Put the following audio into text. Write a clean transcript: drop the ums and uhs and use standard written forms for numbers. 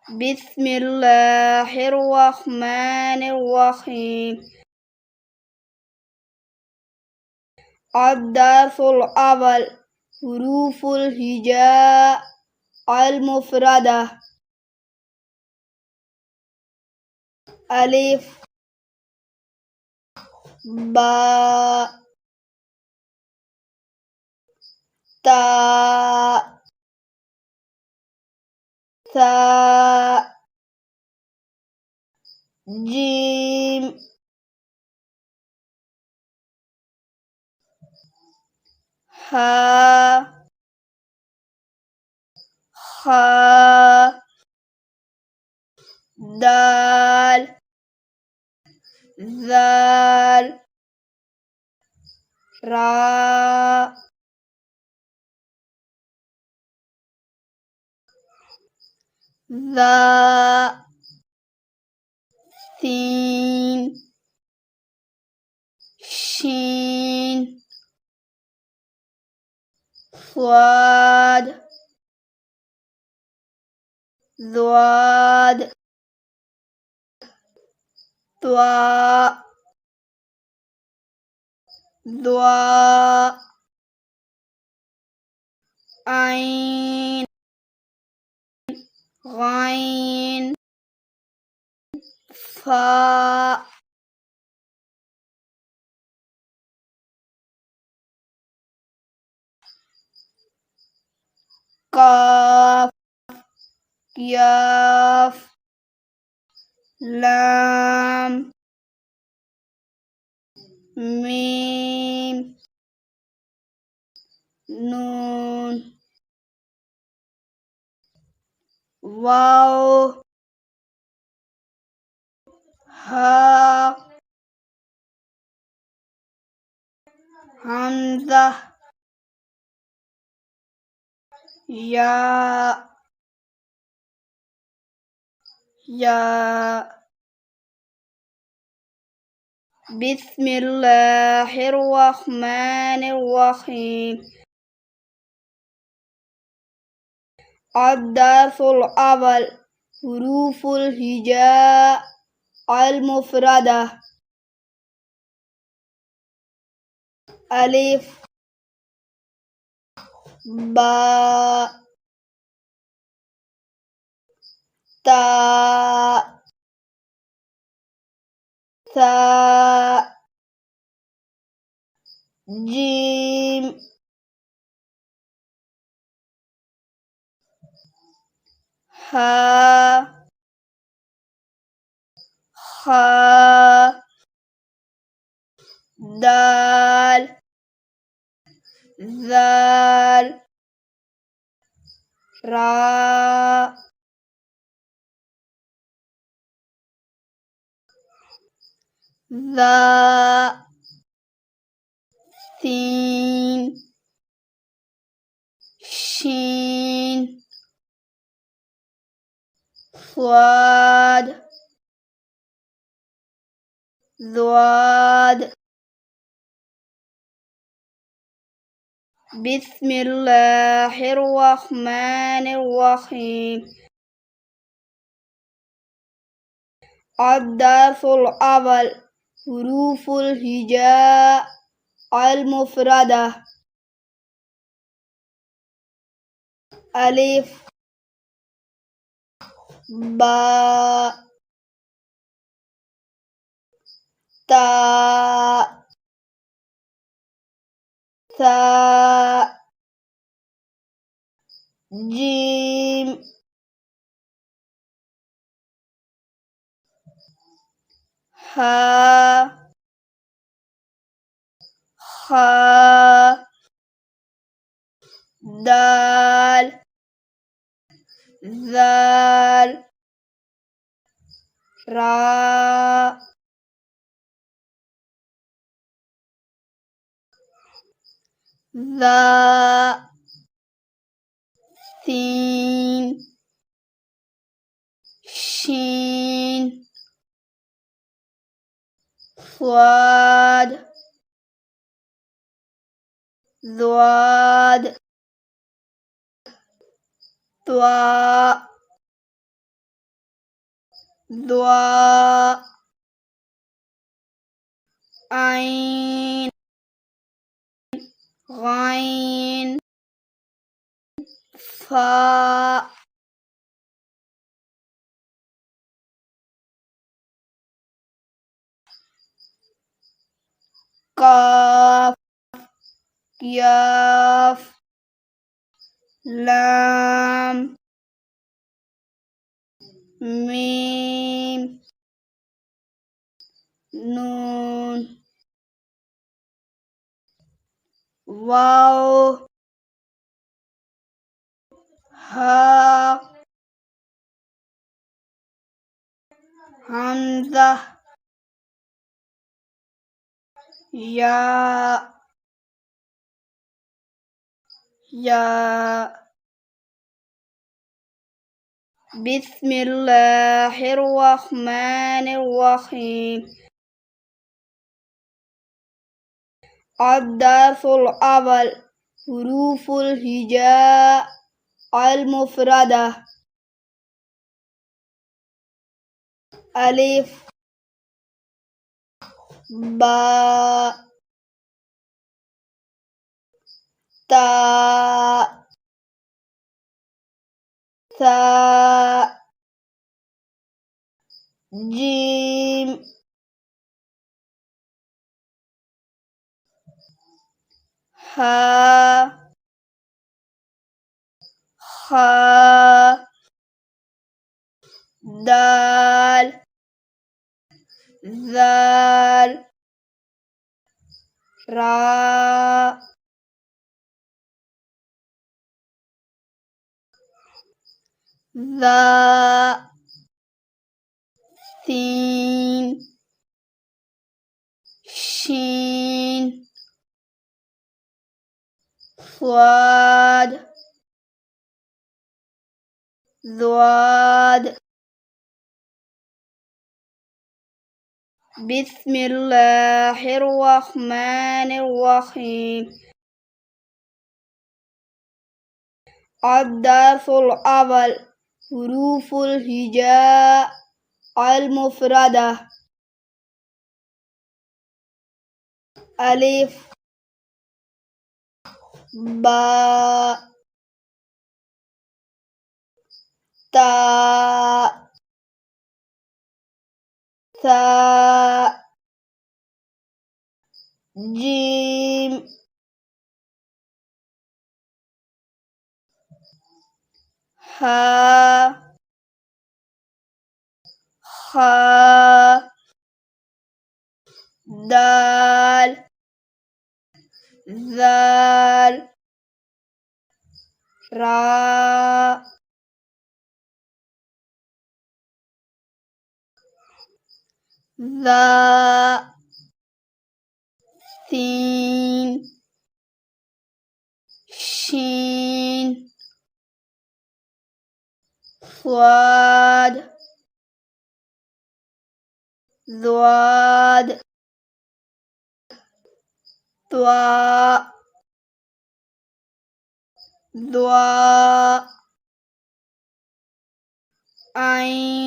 بسم الله الرحمن الرحيم. الدرس الأول حروف الهجاء المفردة. ألف باء تاء ثاء جيم ها خاء دال ذال راء ذا سين شين صاد ضاد ضاء ضاء عين غين فاء قاف ياف لام ميم نون واو ها همزة يا بسم الله الرحمن الرحيم. الدرس الأول حروف الهجاء المفردة. ألف باء تاء ثاء جيم ها خاء دال ذال راء ذا سين شين صاد ضاد. بسم الله الرحمن الرحيم. الدرس الأول حروف الهجاء المفردة. ألف باء تاء ثاء جيم ها خاء دال ذال راء ذا سين شين صاد ضاد ضاء ضاء عين غين فاء قاف كاف لام ميم نون واو ها همزة يا بسم الله الرحمن الرحيم. الدرس الأول حروف الهجاء المفردة. ألف باء تاء ثاء جيم ها خاء دال ذال راء ذا سين شين صاد ضاد. بسم الله الرحمن الرحيم. الدرس الأول حروف الهجاء المفردة. ألف باء تاء ثاء جيم ها خاء دال ذال راء ذا سين شين صاد ضاد ضاء ضاء عين